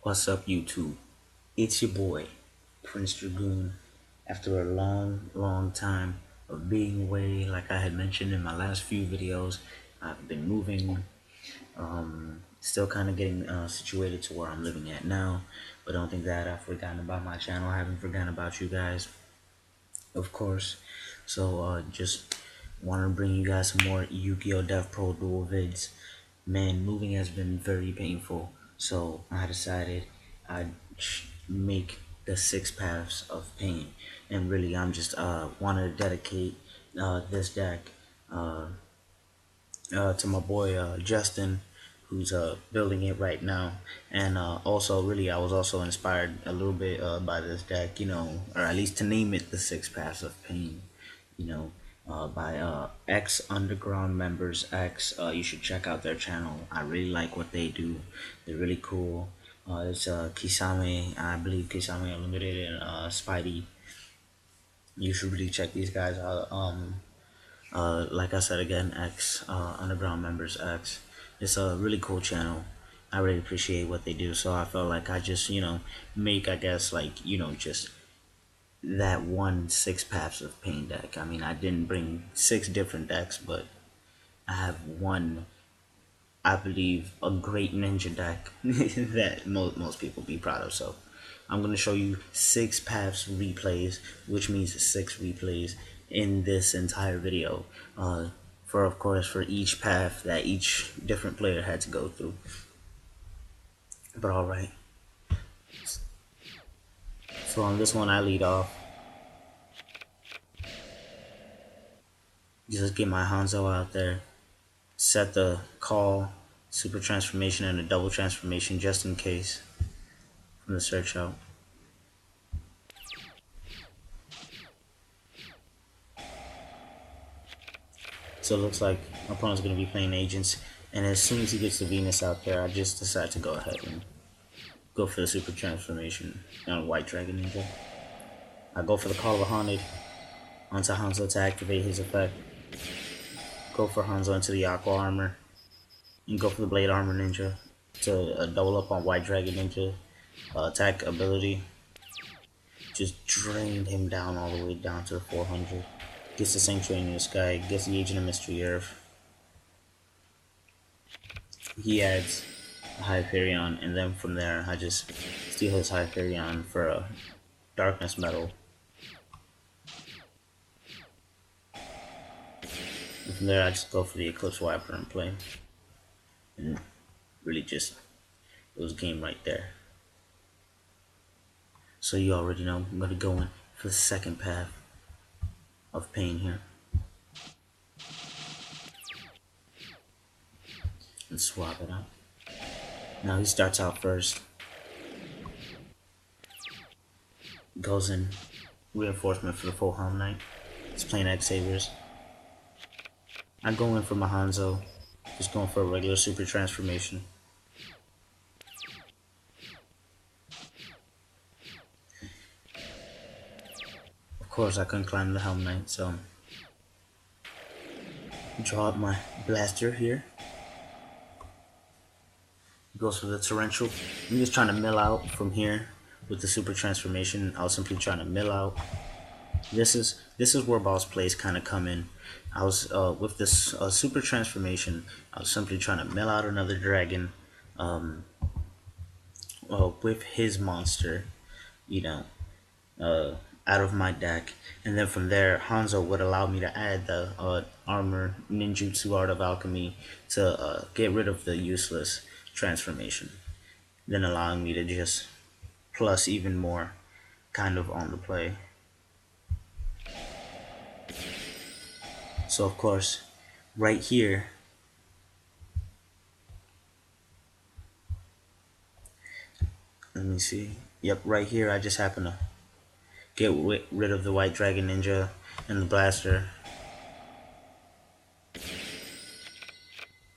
What's up, YouTube? It's your boy, Prince Dragoon. After a long time of being away, like I had mentioned in my last few videos, I've been moving, still kind of getting situated to where I'm living at now. But don't think that I've forgotten about my channel. I haven't forgotten about you guys, of course. So just want to bring you guys some more Yu-Gi-Oh! Dev Pro Duel vids. Man, moving has been very painful, so I decided I'd make the 6 paths of pain. And really, I'm just wanted to dedicate this deck uh, to my boy Justin, who's building it right now. And also, really, I was also inspired a little bit by this deck, or at least to name it the 6 paths of pain, you know. By X Underground Members X. You should check out their channel. I really like what they do. They're really cool. It's Kisame, I believe Kisame Unlimited, and Spidey. You should really check these guys out. Like I said again, X Underground Members X. It's a really cool channel. I really appreciate what they do. So I felt like I just make, I guess, like just that one 6 paths of pain deck. I mean, I didn't bring 6 different decks, but I have one, I believe, a great ninja deck that most people be proud of. So I'm going to show you 6 paths replays, which means 6 replays in this entire video. For, of course, for each path that each different player had to go through. But alright. So on this one, I lead off. Just get my Hanzo out there. Set the call, super transformation, and a double transformation just in case from the search out. So it looks like my opponent's going to be playing agents, and as soon as he gets the Venus out there, I just decide to go ahead and go for the super transformation on White Dragon Ninja. I go for the Call of a Haunted onto Hanzo to activate his effect. Go for Hanzo into the Aqua Armor, and go for the Blade Armor Ninja to double up on White Dragon Ninja attack ability. Just drained him down all the way down to 400. Gets the Sanctuary in the Sky, gets the Agent of Mystery Earth. He adds a Hyperion, and then from there I just steal his Hyperion for a Darkness Metal. And from there I just go for the Eclipse Wiper and play. And really just, it was game right there. So you already know I'm going to go in for the 2nd path of pain here. And swap it out. Now he starts out first. Goes in reinforcement for the full Helm Knight. He's playing X Sabers. I go in for my Hanzo. Just going for a regular super transformation. Of course I couldn't climb the Helm Knight, so draw up my blaster here. Goes for the torrential. I'm just trying to mill out from here with the super transformation. I was simply trying to mill out. This is where boss plays kind of come in. I was with this super transformation. I was simply trying to mill out another dragon with his monster, out of my deck, and then from there Hanzo would allow me to add the armor ninjutsu art of alchemy to get rid of the useless transformation, then allowing me to just plus even more kind of on the play. So of course right here let me see, yep, right here I just happen to get rid of the White Dragon Ninja and the blaster.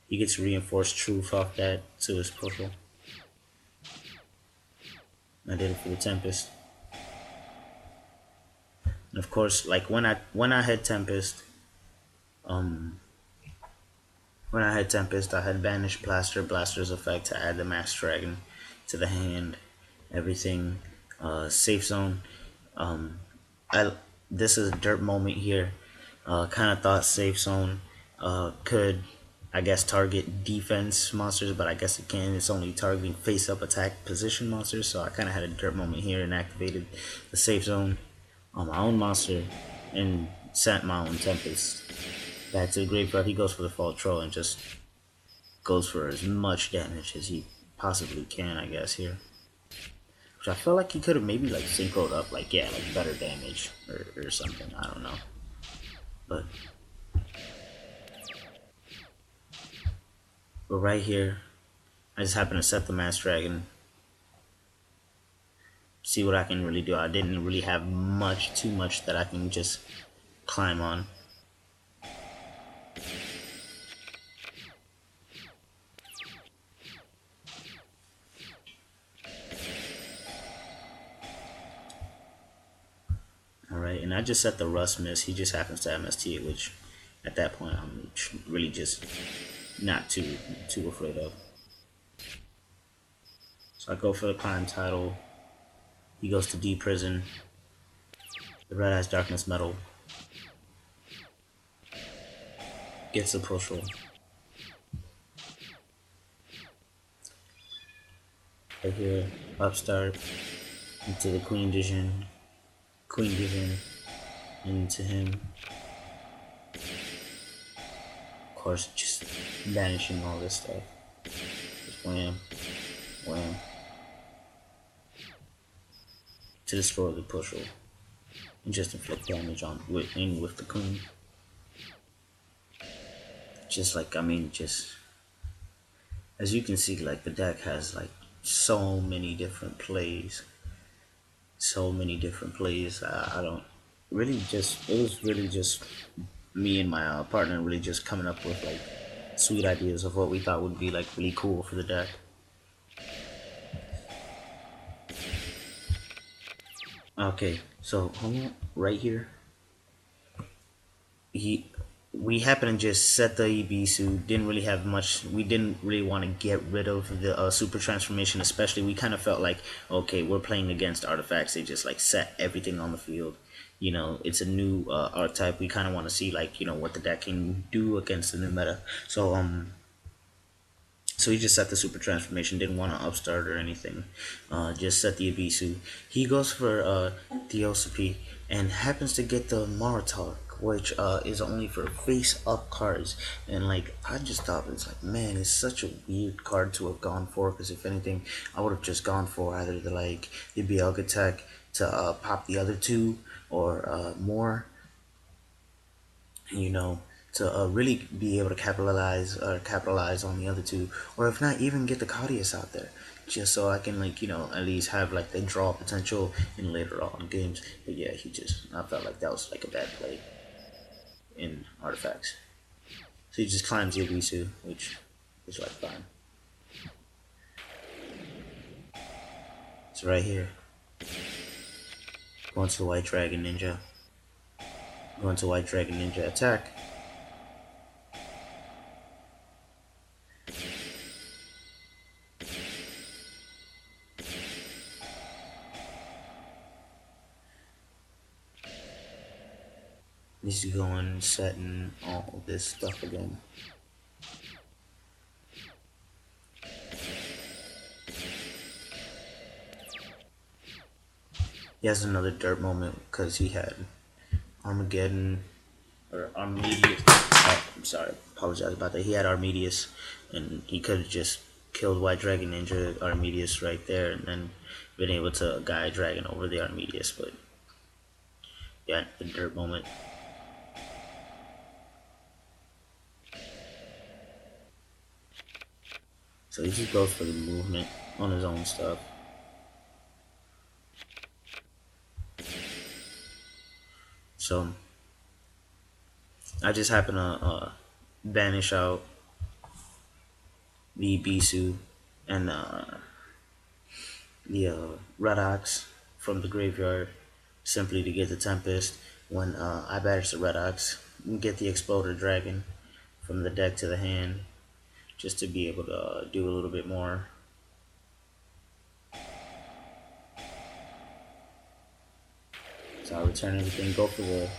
He gets reinforced truth off that to his purple. I did it for the Tempest. And of course, like when I had Tempest, I had banished Blaster's effect to add the Mass Dragon. to the hand, everything. Safe zone. Um, I this is a dirt moment here. Kind of thought safe zone could, I guess, target defense monsters, but I guess it can. It's only targeting face up attack position monsters. So I kind of had a dirt moment here and activated the safe zone on my own monster and sent my own Tempest back to the graveyard. He goes for the fall troll and just goes for as much damage as he possibly can, I guess, here. Which I feel like he could have maybe like synchroed up, like, yeah, like better damage or something. I don't know. But right here, I just happen to set the Mass Dragon. See what I can really do. I didn't really have too much that I can just climb on. Alright, and I just set the Rust Miss. He just happens to MST it, which at that point I'm really just not too afraid of. So I go for the climb title. He goes to D Prison. The Red Eyes Darkness Metal. Gets a push roll. Right here, Upstart into the Queen Vision, into him. Of course, just banishing all this stuff. Just wham, wham. To destroy the push roll. And just inflict damage on with the Queen. Just like, I mean, just as you can see, like the deck has like so many different plays. I don't really just, it was really just me and my partner really just coming up with like sweet ideas of what we thought would be like really cool for the deck. Okay, so hold on, right here. We happened to just set the Ibisu. Didn't really have much. We didn't really want to get rid of the super transformation, especially. We kind of felt like, okay, we're playing against artifacts. They just like set everything on the field. You know, it's a new archetype. We kind of want to see like, you know, what the deck can do against the new meta. So he just set the super transformation, didn't want to upstart or anything. Just set the Ibisu. He goes for Theosophy and happens to get the Maratark, which is only for face up cards. And like, I just thought it's like, man, it's such a weird card to have gone for, because if anything, I would have just gone for either the Bielga attack to pop the other two, or more, you know, to really be able to capitalize on the other two, or if not, even get the Caudius out there, just so I can, like, you know, at least have like the draw potential in later on games. But yeah, I felt like that was like a bad play in artifacts. So he just climbs the Ibisu, which is like fine. So right here, going to the White Dragon Ninja, attack. Needs to go and setting all this stuff again. He has another dirt moment because he had Armageddon or Armedius. Oh, I'm sorry, apologize about that. He had Armedius, and he could have just killed White Dragon Ninja Armedius right there, and then been able to Gaia Dragon over the Armedius. But yeah, the dirt moment. So he just goes for the movement on his own stuff. So I just happen to banish out the Bisu and the Red Ox from the graveyard, simply to get the Tempest. When I banish the Red Ox, get the Exploder Dragon from the deck to the hand, just to be able to do a little bit more. So I'll return everything, go for the...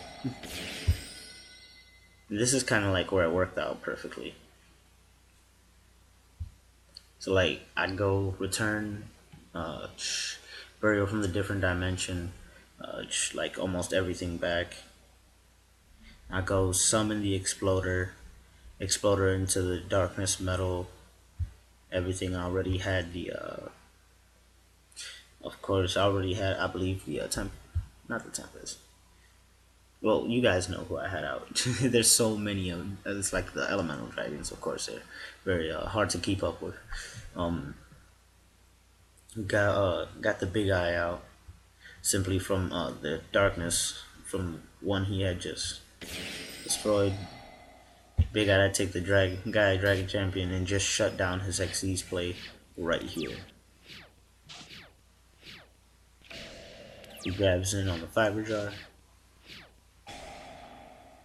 This is kind of like where it worked out perfectly. So like, I go return burial from the different dimension, like almost everything back. I go summon the exploder into the darkness metal. Everything I already had the of course I already had, I believe, the not the tempest. Well, you guys know who I had out. There's so many of them. It's like the elemental dragons, of course. They're very hard to keep up with. Um, got the big eye out simply from the darkness from one he had just destroyed. Big eye, I take the dragon champion, and just shut down his XC's play right here. He grabs in on the fiber jar.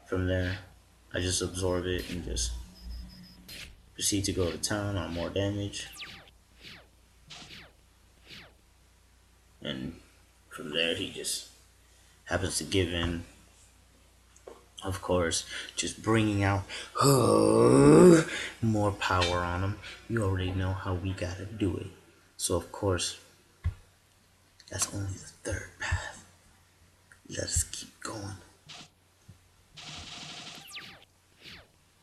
From there, I just absorb it and just proceed to go to town on more damage. And from there, he just happens to give in. Of course, just bringing out more power on him. You already know how we gotta do it. So, of course, that's only the third path. Let us keep going.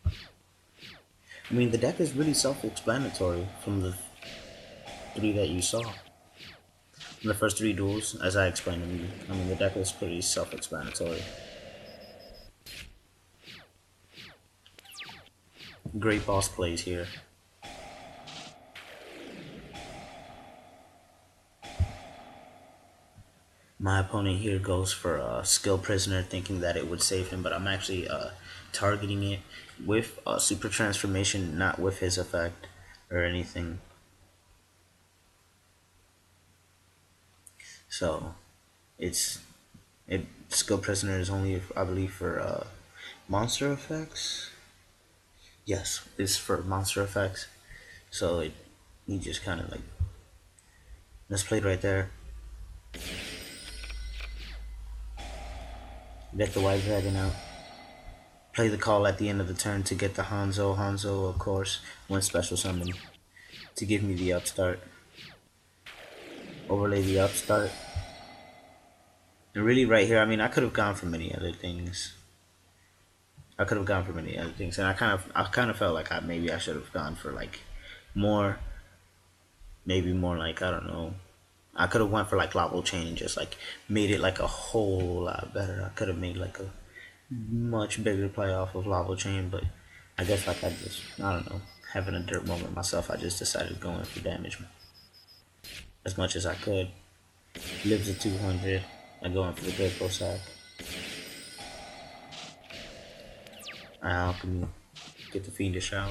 I mean, the deck is really self-explanatory from the 3 that you saw. From the first 3 duels, as I explained to you, I mean, the deck is pretty self-explanatory. Great boss plays here. My opponent here goes for a skill prisoner, thinking that it would save him, but I'm actually targeting it with super transformation, not with his effect or anything. So skill prisoner is only, I believe, for monster effects. Yes, it's for monster effects. So he just kind of like misplayed right there. Get the white dragon out. Play the call at the end of the turn to get the Hanzo. Hanzo, of course, went special summon to give me the upstart. Overlay the upstart. And really right here, I mean, I could have gone for many other things. And I kind of felt like maybe I should have gone for like more, maybe more like, I don't know. I could have went for like Lavo Chain and just like made it like a whole lot better. I could have made like a much bigger play off of Lavo Chain, but I guess like I don't know, having a dirt moment myself, I just decided to go in for damage as much as I could. Lives at 200. I go in for the Great Sack. I alchemy, get the Fiendish out.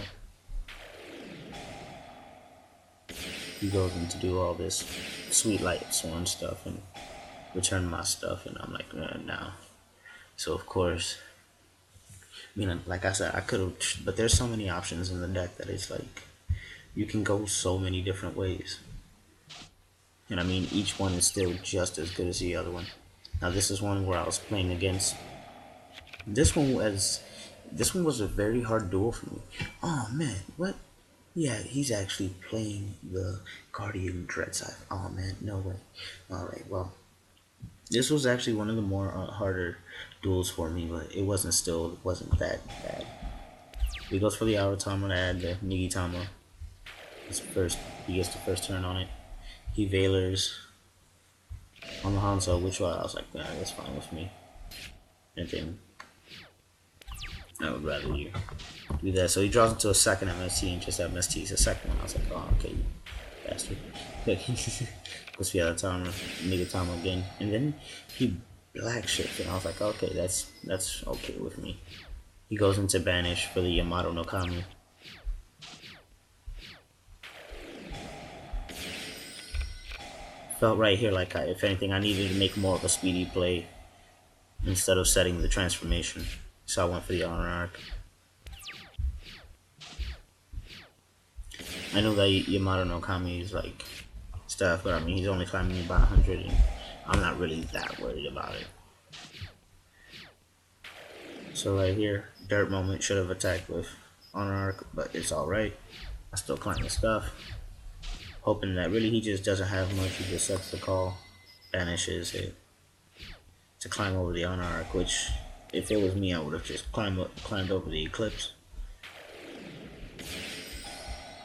He goes in to do all this sweet light sworn stuff and return my stuff, and I'm like, no. So of course, I mean, like I said, I could have, but there's so many options in the deck that it's like you can go so many different ways. And I mean, each one is still just as good as the other one. Now this is one where I was playing against. This one was a very hard duel for me. Oh man, what? Yeah, he's actually playing the Guardian Dread Scythe. Oh man, no way. Alright, well, this was actually one of the more harder duels for me, but it wasn't that bad. He goes for the Aratama to add the Nigitama. He gets the first turn on it. He Veilers on the Hanzo, which I was like, nah, that's fine with me. And then I would rather you do that. So he draws into a second MST and just MSTs a second one. I was like, oh, okay, you bastard. Goes for the Aratama, Nigitama again. And then he black shifts, and I was like, okay, that's okay with me. He goes into Banish for the Yamato no Kami. Felt right here like if anything, I needed to make more of a speedy play instead of setting the transformation. So I went for the Honor Arc. I know that Yamato no Kami is like stuff, but I mean, he's only climbing me by 100, and I'm not really that worried about it. So right here, dirt moment, should have attacked with honor arc, but it's alright. I still climb the stuff. Hoping that really he just doesn't have much, he just sets the call, banishes it to climb over the honor arc, which if it was me I would have just climbed over the eclipse.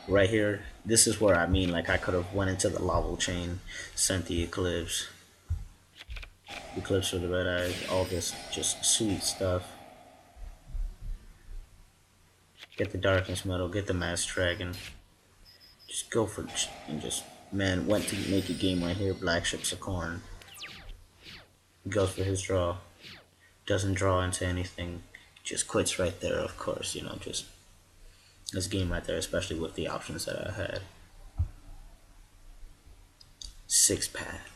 Right here, this is where I mean like I could have went into the lava chain, sent the eclipse for the red eyes, all this just sweet stuff. Get the darkness medal, get the masked dragon. Just go for it and just man went to make a game right here. Black ships a corn. Goes for his draw. Doesn't draw into anything. Just quits right there. Of course, you know, just this game right there, especially with the options that I had. 6 path.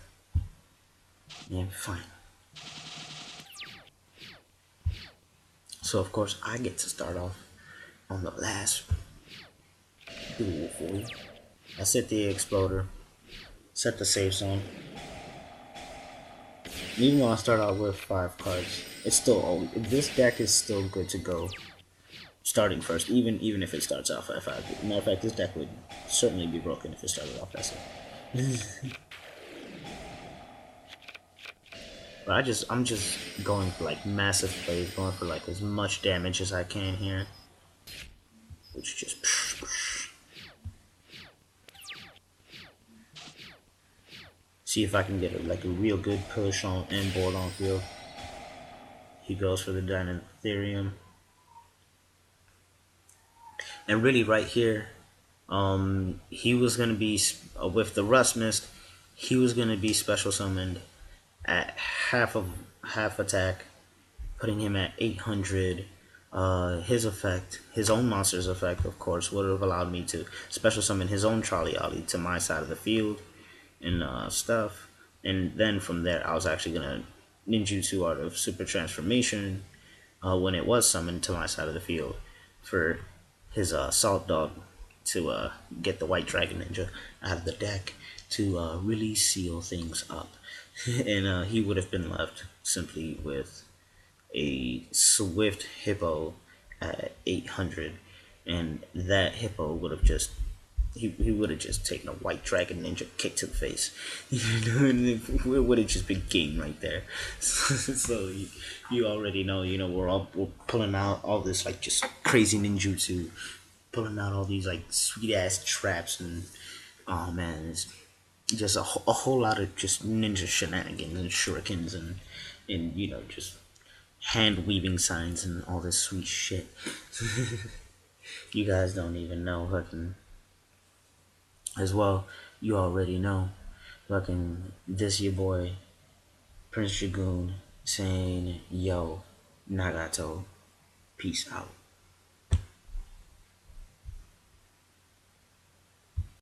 And fine. So of course I get to start off on the last duel for you. I set the exploder, set the safe zone. Even though I start out with 5 cards, it's still this deck is still good to go. Starting first, even if it starts off at 5. Matter of fact, this deck would certainly be broken if it started off as it. But I'm just going for like massive plays, going for like as much damage as I can here, which just see if I can get like a real good push on end board on field. He goes for the Dynetherium. And really right here, he was going to be, with the Rust Mist, he was going to be special summoned at half attack, putting him at 800. His effect, his own monster's effect, of course, would have allowed me to special summon his own Charlie Ollie to my side of the field and stuff. And then from there, I was actually going to ninjutsu Art of Super Transformation when it was summoned to my side of the field for his Salt Dog to get the White Dragon Ninja out of the deck to really seal things up. And he would have been left simply with a Swift Hippo at 800, and that Hippo would have just he would have just taken a White Dragon Ninja kick to the face. It would have just been game right there. So you already know, we're pulling out all this like just crazy ninjutsu, pulling out all these like sweet ass traps, and oh man, it's just a whole lot of just ninja shenanigans and shurikens and just hand weaving signs and all this sweet shit. You guys don't even know fucking as well. You already know fucking this your boy Prince Dragoon saying yo Nagato, peace out.